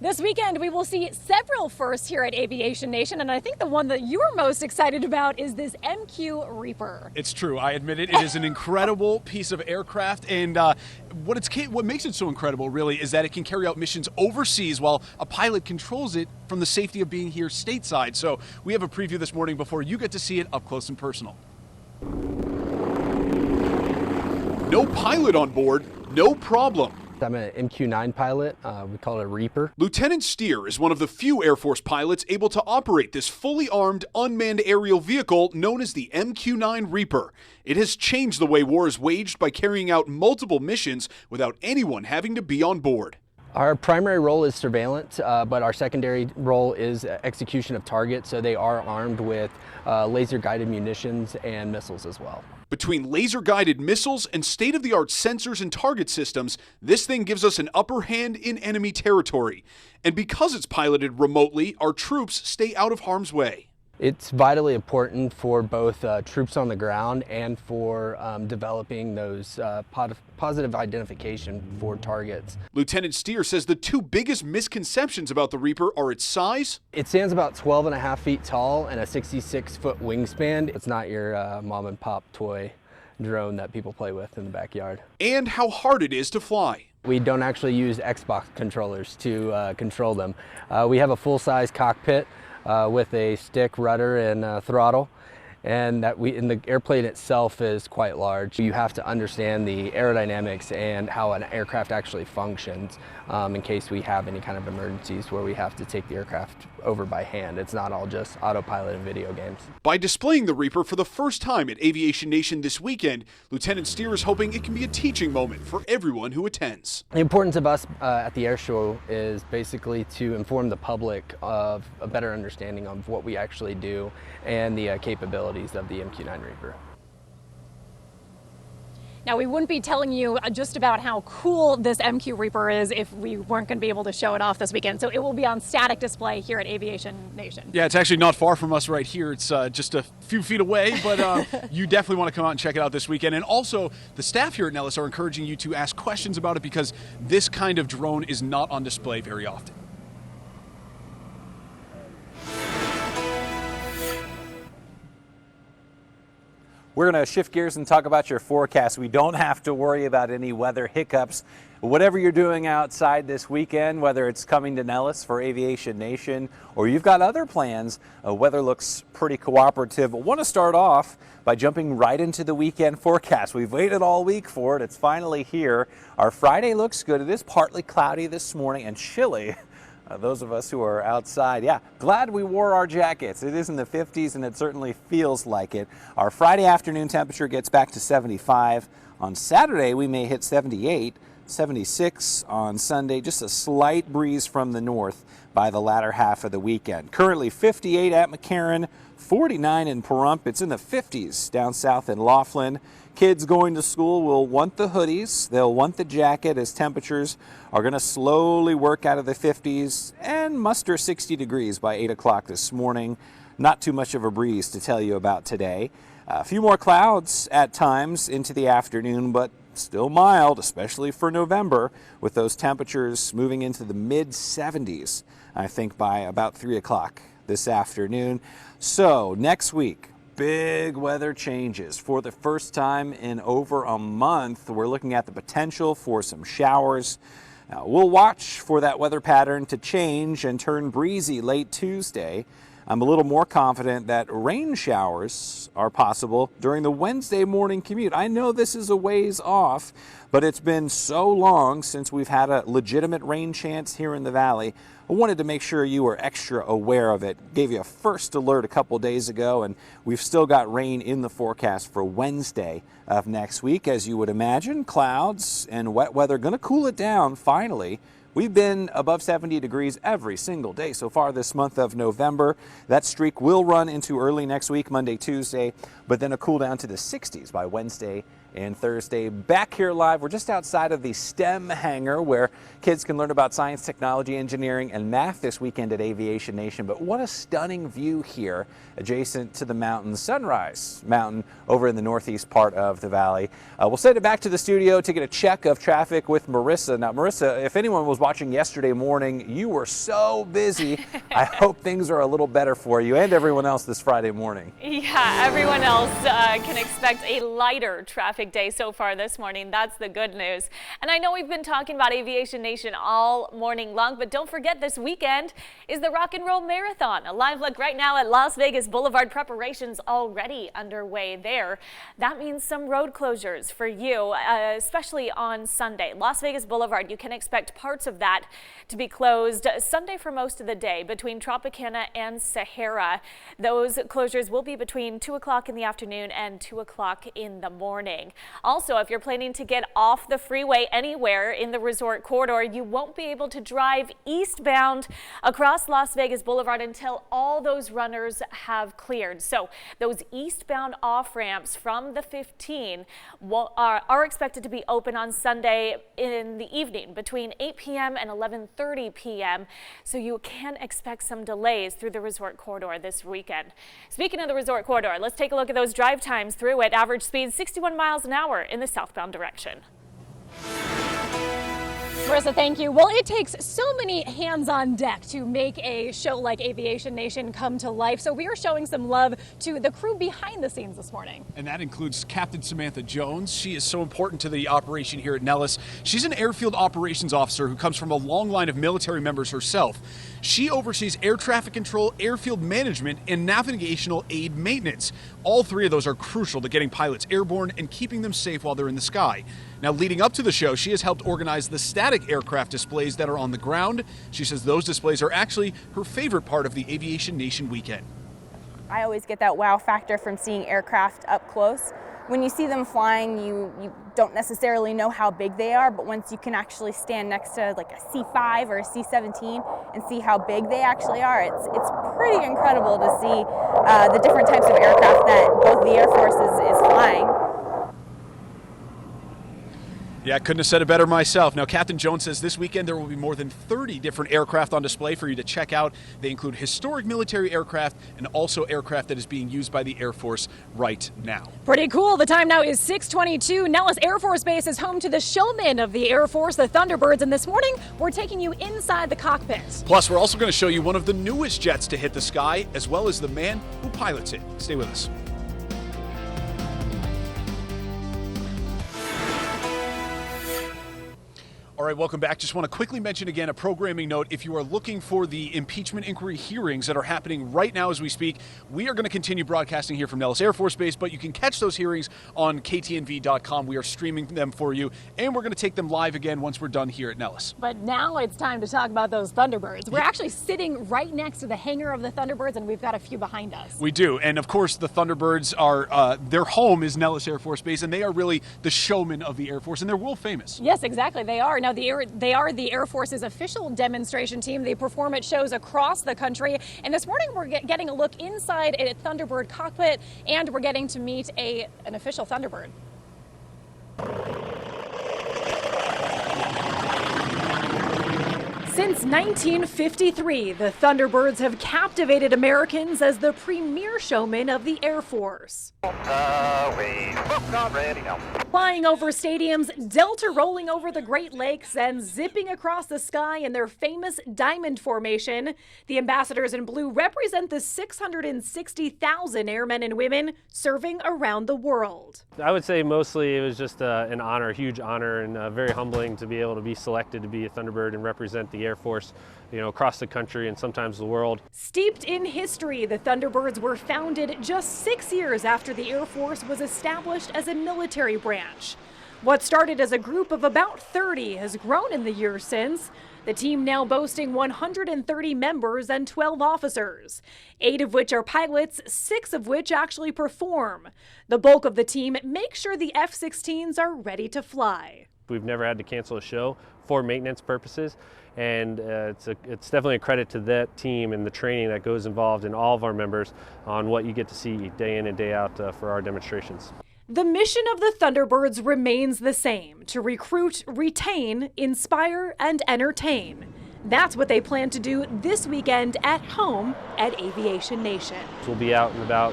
This weekend, we will see several firsts here at Aviation Nation, and I think the one that you're most excited about is this MQ Reaper. It's true. I admit it. It is an incredible piece of aircraft, and what makes it so incredible, really, is that it can carry out missions overseas while a pilot controls it from the safety of being here stateside. So we have a preview this morning before you get to see it up close and personal. No pilot on board, no problem. I'm an MQ-9 pilot. We call it a Reaper. Lieutenant Steer is one of the few Air Force pilots able to operate this fully armed, unmanned aerial vehicle known as the MQ-9 Reaper. It has changed the way war is waged by carrying out multiple missions without anyone having to be on board. Our primary role is surveillance, but our secondary role is execution of targets, so they are armed with laser-guided munitions and missiles as well. Between laser-guided missiles and state-of-the-art sensors and target systems, this thing gives us an upper hand in enemy territory. And because it's piloted remotely, our troops stay out of harm's way. It's vitally important for both troops on the ground and for developing those positive identification for targets. Lieutenant Steer says the two biggest misconceptions about the Reaper are its size. It stands about 12.5 feet tall and a 66-foot wingspan. It's not your mom and pop toy drone that people play with in the backyard. And how hard it is to fly. We don't actually use Xbox controllers to control them. We have a full-size cockpit with a stick, rudder, and throttle, and the airplane itself is quite large. You have to understand the aerodynamics and how an aircraft actually functions in case we have any kind of emergencies where we have to take the aircraft over by hand. It's not all just autopilot in video games. By displaying the Reaper for the first time at Aviation Nation this weekend, Lieutenant Steer is hoping it can be a teaching moment for everyone who attends. The importance of us at the air show is basically to inform the public of a better understanding of what we actually do and the capabilities of the MQ-9 Reaper. Now, we wouldn't be telling you just about how cool this MQ Reaper is if we weren't going to be able to show it off this weekend. So it will be on static display here at Aviation Nation. Yeah, it's actually not far from us right here. It's just a few feet away, but you definitely want to come out and check it out this weekend. And also, the staff here at Nellis are encouraging you to ask questions about it because this kind of drone is not on display very often. We're going to shift gears and talk about your forecast. We don't have to worry about any weather hiccups. Whatever you're doing outside this weekend, whether it's coming to Nellis for Aviation Nation or you've got other plans, weather looks pretty cooperative. I want to start off by jumping right into the weekend forecast. We've waited all week for it. It's finally here. Our Friday looks good. It is partly cloudy this morning and chilly. Those of us who are outside, yeah, glad we wore our jackets. It is in the 50s and it certainly feels like it. Our Friday afternoon temperature gets back to 75. On Saturday, we may hit 78, 76 on Sunday, just a slight breeze from the north by the latter half of the weekend. Currently 58 at McCarran, 49 in Pahrump. It's in the 50s down south in Laughlin. Kids going to school will want the hoodies. They'll want the jacket as temperatures are going to slowly work out of the 50s and muster 60 degrees by 8 o'clock this morning. Not too much of a breeze to tell you about today. A few more clouds at times into the afternoon, but still mild, especially for November, with those temperatures moving into the mid-70s, I think, by about 3 o'clock this afternoon. So next week, big weather changes. For the first time in over a month, we're looking at the potential for some showers. We'll watch for that weather pattern to change and turn breezy late Tuesday. I'm a little more confident that rain showers are possible during the Wednesday morning commute. I know this is a ways off, but it's been so long since we've had a legitimate rain chance here in the valley. I wanted to make sure you were extra aware of it. Gave you a first alert a couple days ago, and we've still got rain in the forecast for Wednesday of next week. As you would imagine, clouds and wet weather going to cool it down finally. We've been above 70 degrees every single day so far this month of November. That streak will run into early next week, Monday, Tuesday, but then a cool down to the 60s by Wednesday and Thursday. Back here live, we're just outside of the STEM hangar where kids can learn about science, technology, engineering, and math this weekend at Aviation Nation. But what a stunning view here adjacent to the mountain, Sunrise Mountain over in the northeast part of the valley. We'll send it back to the studio to get a check of traffic with Marissa. Now, Marissa, if anyone was watching yesterday morning, you were so busy. I hope things are a little better for you and everyone else this Friday morning. Yeah, everyone else can expect a lighter traffic day so far this morning. That's the good news. And I know we've been talking about Aviation Nation all morning long, but don't forget this weekend is the Rock and Roll Marathon. A live look right now at Las Vegas Boulevard, preparations already underway there. That means some road closures for you, especially on Sunday. Las Vegas Boulevard, you can expect parts of that to be closed Sunday for most of the day between Tropicana and Sahara. Those closures will be between 2 o'clock in the afternoon and 2 o'clock in the morning. Also, if you're planning to get off the freeway anywhere in the resort corridor, you won't be able to drive eastbound across Las Vegas Boulevard until all those runners have cleared. So those eastbound off-ramps from the 15 are expected to be open on Sunday in the evening between 8 p.m. and 11:30 p.m. So you can expect some delays through the resort corridor this weekend. Speaking of the resort corridor, let's take a look at those drive times through it. Average speed 61 miles an hour in the southbound direction. Marissa, thank you. Well, it takes so many hands on deck to make a show like Aviation Nation come to life. So we are showing some love to the crew behind the scenes this morning. And that includes Captain Samantha Jones. She is so important to the operation here at Nellis. She's an airfield operations officer who comes from a long line of military members herself. She oversees air traffic control, airfield management, and navigational aid maintenance. All three of those are crucial to getting pilots airborne and keeping them safe while they're in the sky. Now, leading up to the show, she has helped organize the static aircraft displays that are on the ground. She says those displays are actually her favorite part of the Aviation Nation weekend. I always get that wow factor from seeing aircraft up close. When you see them flying, you don't necessarily know how big they are, but once you can actually stand next to like a C-5 or a C-17 and see how big they actually are, it's pretty incredible to see the different types of aircraft that both the Air Force is flying. Yeah, I couldn't have said it better myself. Now, Captain Jones says this weekend there will be more than 30 different aircraft on display for you to check out. They include historic military aircraft and also aircraft that is being used by the Air Force right now. Pretty cool. The time now is 6:22. Nellis Air Force Base is home to the showmen of the Air Force, the Thunderbirds, and this morning we're taking you inside the cockpit. Plus, we're also going to show you one of the newest jets to hit the sky, as well as the man who pilots it. Stay with us. All right, welcome back. Just want to quickly mention again a programming note. If you are looking for the impeachment inquiry hearings that are happening right now as we speak, we are going to continue broadcasting here from Nellis Air Force Base, but you can catch those hearings on ktnv.com. We are streaming them for you, and we're going to take them live again once we're done here at Nellis. But now it's time to talk about those Thunderbirds. We're actually sitting right next to the hangar of the Thunderbirds, and we've got a few behind us. We do, and of course the Thunderbirds are, their home is Nellis Air Force Base, and they are really the showmen of the Air Force, and they're world famous. Yes, exactly, they are. Now, they are the Air Force's official demonstration team. They perform at shows across the country. And this morning, we're getting a look inside a Thunderbird cockpit, and we're getting to meet an official Thunderbird. Since 1953, the Thunderbirds have captivated Americans as the premier showmen of the Air Force. Flying over stadiums, Delta rolling over the Great Lakes, and zipping across the sky in their famous diamond formation, the ambassadors in blue represent the 660,000 airmen and women serving around the world. I would say mostly it was just an honor, a huge honor, and very humbling to be able to be selected to be a Thunderbird and represent the Air Force, across the country and sometimes the world. Steeped in history, the Thunderbirds were founded just 6 years after the Air Force was established as a military branch. What started as a group of about 30 has grown in the years since, the team now boasting 130 members and 12 officers, 8 of which are pilots, 6 of which actually perform. The bulk of the team makes sure the F-16s are ready to fly. We've never had to cancel a show for maintenance purposes, and it's definitely a credit to that team and the training that goes involved in all of our members on what you get to see day in and day out for our demonstrations. The mission of the Thunderbirds remains the same: to recruit, retain, inspire, and entertain. That's what they plan to do this weekend at home at Aviation Nation. We'll be out and about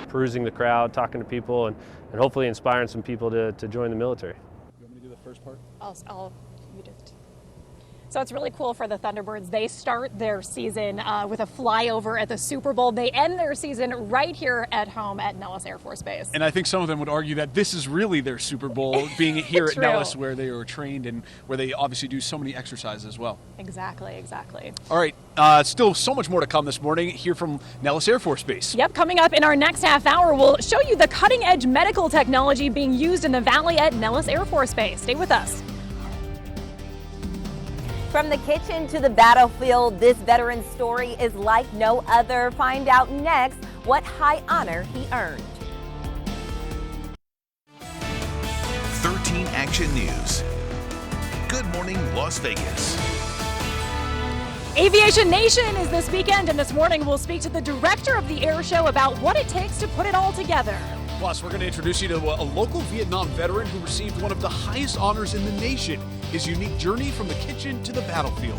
perusing the crowd, talking to people, and hopefully inspiring some people to join the military. You want me to do the first part? You just. So it's really cool for the Thunderbirds. They start their season with a flyover at the Super Bowl. They end their season right here at home at Nellis Air Force Base. And I think some of them would argue that this is really their Super Bowl, being here at True. Nellis, where they were trained and where they obviously do so many exercises as well. Exactly. All right, still so much more to come this morning here from Nellis Air Force Base. Yep, coming up in our next half hour, we'll show you the cutting-edge medical technology being used in the Valley at Nellis Air Force Base. Stay with us. From the kitchen to the battlefield, this veteran's story is like no other. Find out next what high honor he earned. 13 Action News. Good morning, Las Vegas. Aviation Nation is this weekend, and this morning we'll speak to the director of the air show about what it takes to put it all together. Plus, we're going to introduce you to a local Vietnam veteran who received one of the highest honors in the nation, his unique journey from the kitchen to the battlefield.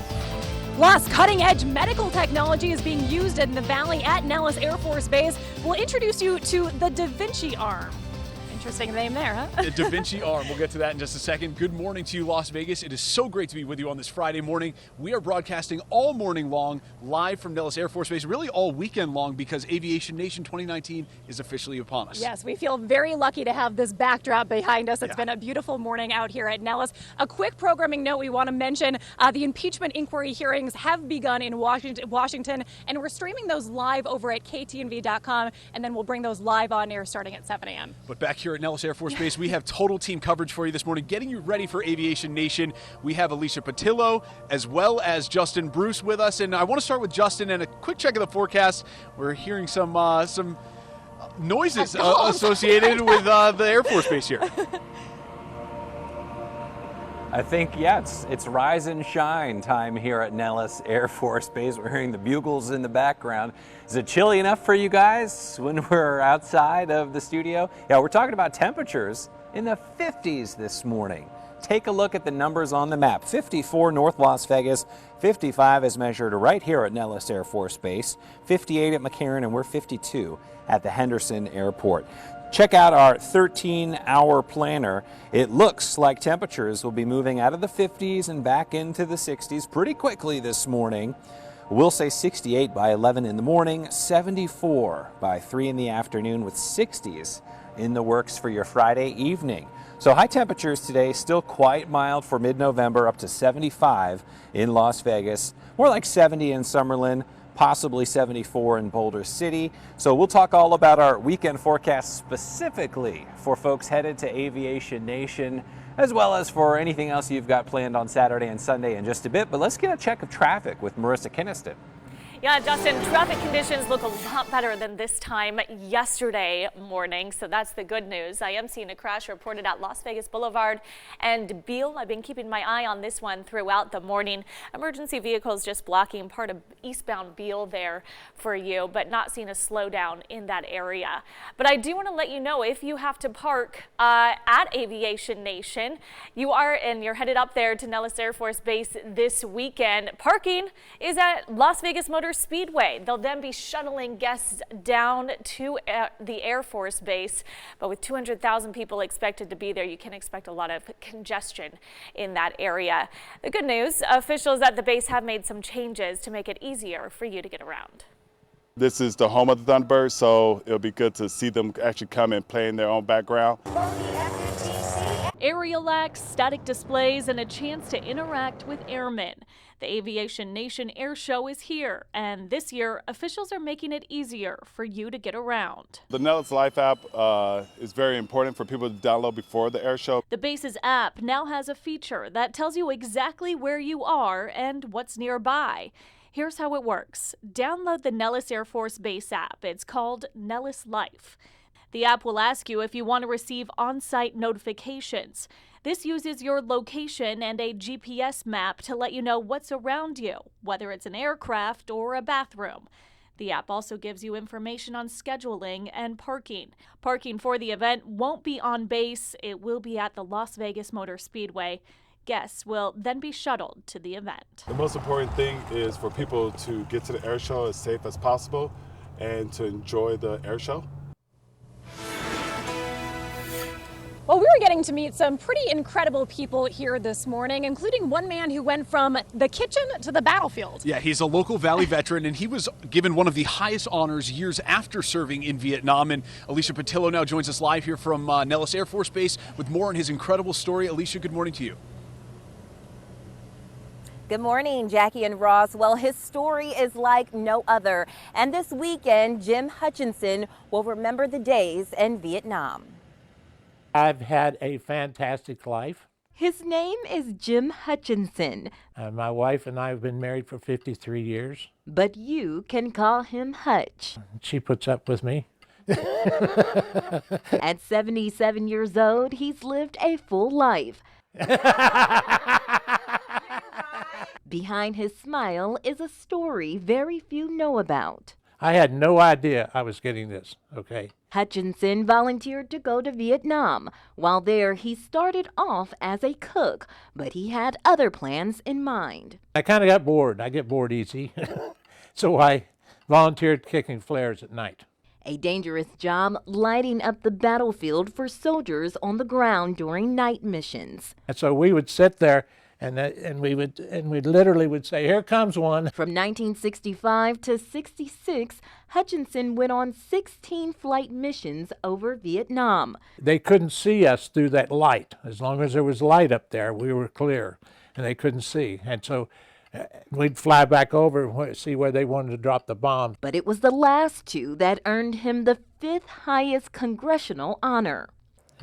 Plus, cutting-edge medical technology is being used in the Valley at Nellis Air Force Base. We'll introduce you to the Da Vinci arm. Interesting name there, huh? The Da Vinci arm. We'll get to that in just a second. Good morning to you, Las Vegas. It is so great to be with you on this Friday morning. We are broadcasting all morning long, live from Nellis Air Force Base, really all weekend long, because Aviation Nation 2019 is officially upon us. Yes, we feel very lucky to have this backdrop behind us. It's been a beautiful morning out here at Nellis. A quick programming note we want to mention, the impeachment inquiry hearings have begun in Washington, and we're streaming those live over at ktnv.com, and then we'll bring those live on air starting at 7 a.m. But back here at Nellis Air Force Base, we have total team coverage for you this morning, getting you ready for Aviation Nation. We have Alicia Patillo as well as Justin Bruce with us, and I want to start with Justin and a quick check of the forecast. We're hearing some noises associated with the Air Force Base here. I think, it's rise and shine time here at Nellis Air Force Base. We're hearing the bugles in the background. Is it chilly enough for you guys when we're outside of the studio? Yeah, we're talking about temperatures in the 50s this morning. Take a look at the numbers on the map. 54 North Las Vegas, 55 is measured right here at Nellis Air Force Base, 58 at McCarran, and we're 52 at the Henderson Airport. Check out our 13-hour planner. It looks like temperatures will be moving out of the 50s and back into the 60s pretty quickly this morning. We'll say 68 by 11 in the morning, 74 by 3 in the afternoon, with 60s in the works for your Friday evening. So high temperatures today, still quite mild for mid-November, up to 75 in Las Vegas, more like 70 in Summerlin, possibly 74 in Boulder City. So we'll talk all about our weekend forecast specifically for folks headed to Aviation Nation, as well as for anything else you've got planned on Saturday and Sunday in just a bit. But let's get a check of traffic with Marissa Kinniston. Yeah, Justin, traffic conditions look a lot better than this time yesterday morning, so that's the good news. I am seeing a crash reported at Las Vegas Boulevard and Beale. I've been keeping my eye on this one throughout the morning. Emergency vehicles just blocking part of eastbound Beale there for you, but not seeing a slowdown in that area. But I do want to let you know, if you have to park at Aviation Nation, you're headed up there to Nellis Air Force Base this weekend. Parking is at Las Vegas Motor Speedway. They'll then be shuttling guests down to the Air Force Base, but with 200,000 people expected to be there, you can expect a lot of congestion in that area. The good news, officials at the base have made some changes to make it easier for you to get around. This is the home of the Thunderbirds, so it'll be good to see them actually come and play in their own background. Aerial acts, static displays, and a chance to interact with airmen. The Aviation Nation Air Show is here, and this year, officials are making it easier for you to get around. The Nellis Life app is very important for people to download before the air show. The base's app now has a feature that tells you exactly where you are and what's nearby. Here's how it works. Download the Nellis Air Force Base app. It's called Nellis Life. The app will ask you if you want to receive on-site notifications. This uses your location and a GPS map to let you know what's around you, whether it's an aircraft or a bathroom. The app also gives you information on scheduling and parking. Parking for the event won't be on base. It will be at the Las Vegas Motor Speedway. Guests will then be shuttled to the event. The most important thing is for people to get to the air show as safe as possible and to enjoy the air show. Well, we were getting to meet some pretty incredible people here this morning, including one man who went from the kitchen to the battlefield. Yeah, he's a local Valley veteran, and he was given one of the highest honors years after serving in Vietnam. And Alicia Patillo now joins us live here from Nellis Air Force Base with more on his incredible story. Alicia, good morning to you. Good morning, Jackie and Ross. Well, his story is like no other. And this weekend, Jim Hutchinson will remember the days in Vietnam. I've had a fantastic life. His name is Jim Hutchinson. My wife and I have been married for 53 years. But you can call him Hutch. She puts up with me. At 77 years old, he's lived a full life. Behind his smile is a story very few know about. I had no idea I was getting this, okay? Hutchinson volunteered to go to Vietnam. While there, he started off as a cook, but he had other plans in mind. I kind of got bored. I get bored easy. So I volunteered kicking flares at night. A dangerous job lighting up the battlefield for soldiers on the ground during night missions. And so we would sit there and we literally would say, "Here comes one." From 1965 to 66, Hutchinson went on 16 flight missions over Vietnam. They couldn't see us through that light. As long as there was light up there, we were clear, and they couldn't see. And so we'd fly back over and see where they wanted to drop the bomb. But it was the last two that earned him the 5th highest congressional honor.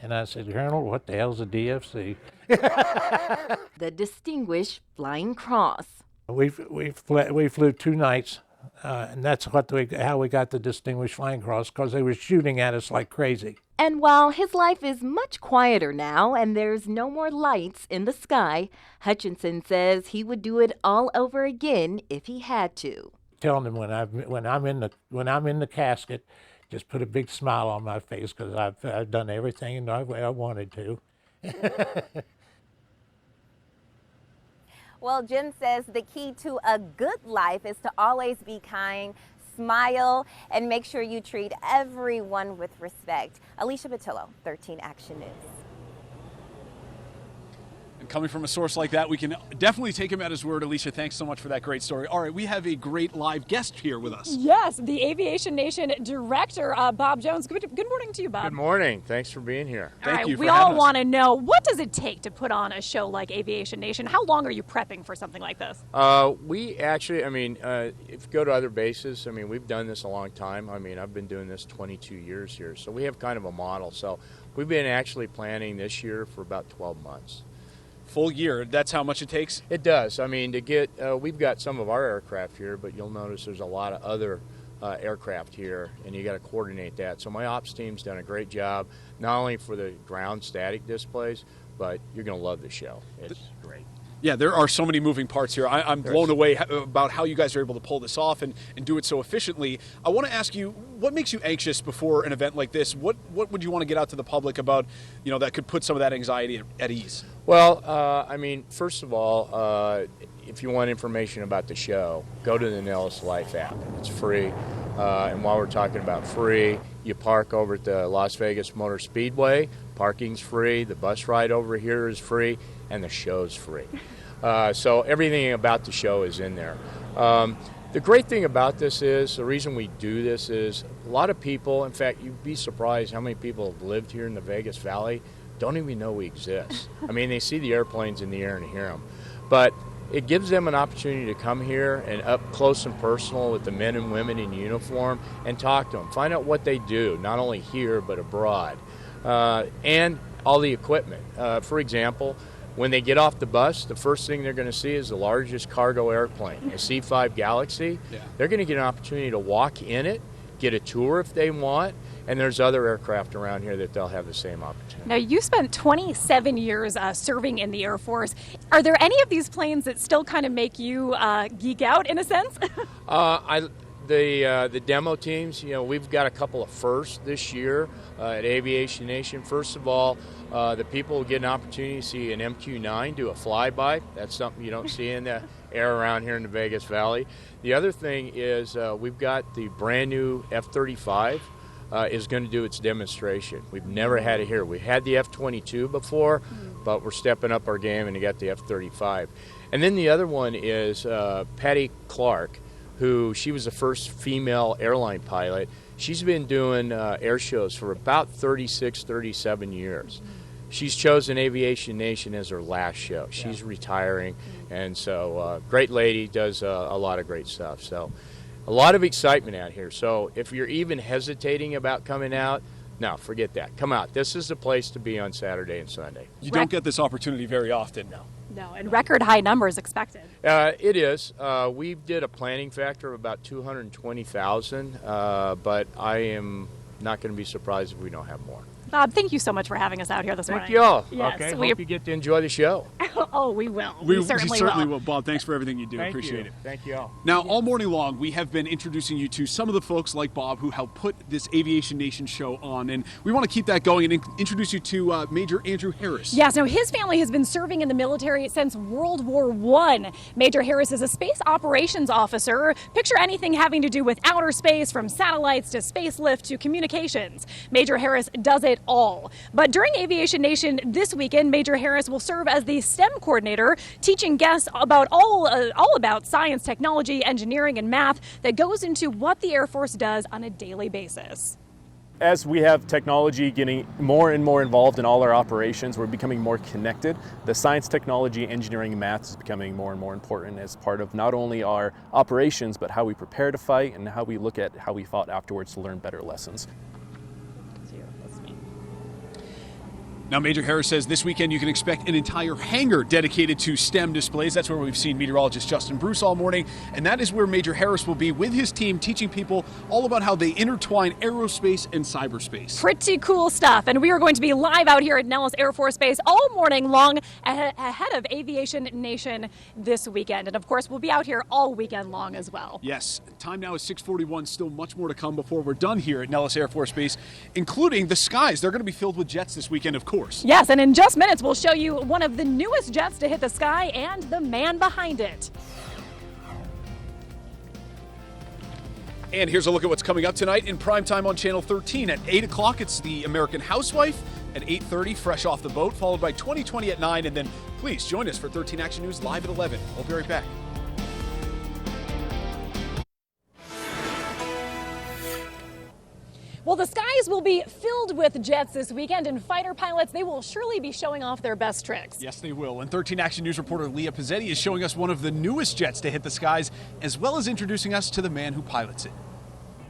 And I said, "Colonel, what the hell's a DFC?" The Distinguished Flying Cross. We flew 2 nights, and that's how we got the Distinguished Flying Cross, because they were shooting at us like crazy. And while his life is much quieter now and there's no more lights in the sky, Hutchinson says he would do it all over again if he had to. Telling them when I'm in the casket, just put a big smile on my face, because I've done everything I wanted to. Well, Jim says the key to a good life is to always be kind, smile, and make sure you treat everyone with respect. Alicia Patillo, 13 Action News. And coming from a source like that, we can definitely take him at his word. Alicia, thanks so much for that great story. All right, we have a great live guest here with us. Yes, the Aviation Nation director, Bob Jones. Good morning to you, Bob. Good morning. Thanks for being here. Thank you for we all want to know, what does it take to put on a show like Aviation Nation? How long are you prepping for something like this? We actually, if you go to other bases, we've done this a long time. I've been doing this 22 years here, so we have kind of a model. So we've been actually planning this year for about 12 months. Full year, that's how much it takes? It does. To get, we've got some of our aircraft here, but you'll notice there's a lot of other aircraft here, and you got to coordinate that. So my ops team's done a great job, not only for the ground static displays, but you're going to love the show. It's great. Yeah, there are so many moving parts here. I'm blown away about how you guys are able to pull this off and do it so efficiently. I want to ask you, what makes you anxious before an event like this? What would you want to get out to the public about, that could put some of that anxiety at ease? Well, first of all, if you want information about the show, go to the Nellis Life app. It's free. And while we're talking about free, you park over at the Las Vegas Motor Speedway. Parking's free. The bus ride over here is free. And the show's free. So everything about the show is in there. The great thing about this is, the reason we do this is, a lot of people, in fact, you'd be surprised how many people have lived here in the Vegas Valley, don't even know we exist. They see the airplanes in the air and hear them. But it gives them an opportunity to come here and up close and personal with the men and women in uniform and talk to them. Find out what they do, not only here but abroad. And all the equipment. For example, when they get off the bus, the first thing they're going to see is the largest cargo airplane, a C-5 Galaxy. Yeah. They're going to get an opportunity to walk in it, get a tour if they want, and there's other aircraft around here that they'll have the same opportunity. Now, you spent 27 years serving in the Air Force. Are there any of these planes that still kind of make you geek out, in a sense? the demo teams, we've got a couple of firsts this year at Aviation Nation. First of all, the people will get an opportunity to see an MQ-9 do a flyby. That's something you don't see in the air around here in the Vegas Valley. The other thing is we've got the brand new F-35 is going to do its demonstration. We've never had it here. We had the F-22 before, but we're stepping up our game and we got the F-35. And then the other one is Patty Clark, she was the first female airline pilot. She's been doing air shows for about 36, 37 years. She's chosen Aviation Nation as her last show. She's retiring, and so great lady, does a lot of great stuff. So a lot of excitement out here. So if you're even hesitating about coming out, no, forget that. Come out. This is the place to be on Saturday and Sunday. You don't get this opportunity very often. No, and record high numbers expected. It is. We did a planning factor of about 220,000, but I am not going to be surprised if we don't have more. Bob, thank you so much for having us out here this morning. Thank you all. Yes, okay, hope you get to enjoy the show. Oh, we will. We certainly will. Bob, thanks for everything you do. Thank Appreciate you. it. Thank you all. Now, all morning long, we have been introducing you to some of the folks like Bob who helped put this Aviation Nation show on, and we want to keep that going and introduce you to Major Andrew Harris. Yes, now his family has been serving in the military since World War I. Major Harris is a space operations officer. Picture anything having to do with outer space, from satellites to space lift to communications. Major Harris does it all. But during Aviation Nation this weekend, Major Harris will serve as the STEM coordinator, teaching guests about all about science, technology, engineering, and math that goes into what the Air Force does on a daily basis. As we have technology getting more and more involved in all our operations, we're becoming more connected. The science, technology, engineering, and math is becoming more and more important as part of not only our operations, but how we prepare to fight and how we look at how we fought afterwards to learn better lessons. Now, Major Harris says this weekend you can expect an entire hangar dedicated to STEM displays. That's where we've seen meteorologist Justin Bruce all morning, and that is where Major Harris will be with his team, teaching people all about how they intertwine aerospace and cyberspace. Pretty cool stuff, and we are going to be live out here at Nellis Air Force Base all morning long ahead of Aviation Nation this weekend. And of course, we'll be out here all weekend long as well. Yes, time now is 6:41. Still much more to come before we're done here at Nellis Air Force Base, including the skies. They're going to be filled with jets this weekend, of course. Yes, and in just minutes, we'll show you one of the newest jets to hit the sky and the man behind it. And here's a look at what's coming up tonight in primetime on Channel 13. At 8 o'clock, it's The American Housewife. At 8:30, Fresh Off the Boat, followed by 2020 at 9. And then please join us for 13 Action News live at 11. We'll be right back. Well, the skies will be filled with jets this weekend, and fighter pilots, they will surely be showing off their best tricks. Yes, they will. And 13 Action News reporter Leah Pizzetti is showing us one of the newest jets to hit the skies, as well as introducing us to the man who pilots it.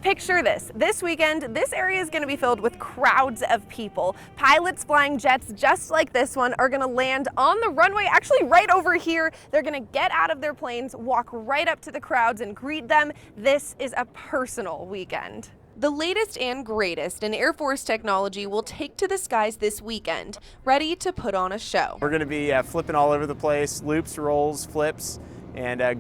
Picture this. This weekend, this area is going to be filled with crowds of people. Pilots flying jets just like this one are going to land on the runway, actually right over here. They're going to get out of their planes, walk right up to the crowds and greet them. This is a personal weekend. The latest and greatest in Air Force technology will take to the skies this weekend, ready to put on a show. We're going to be flipping all over the place, loops, rolls, flips, and going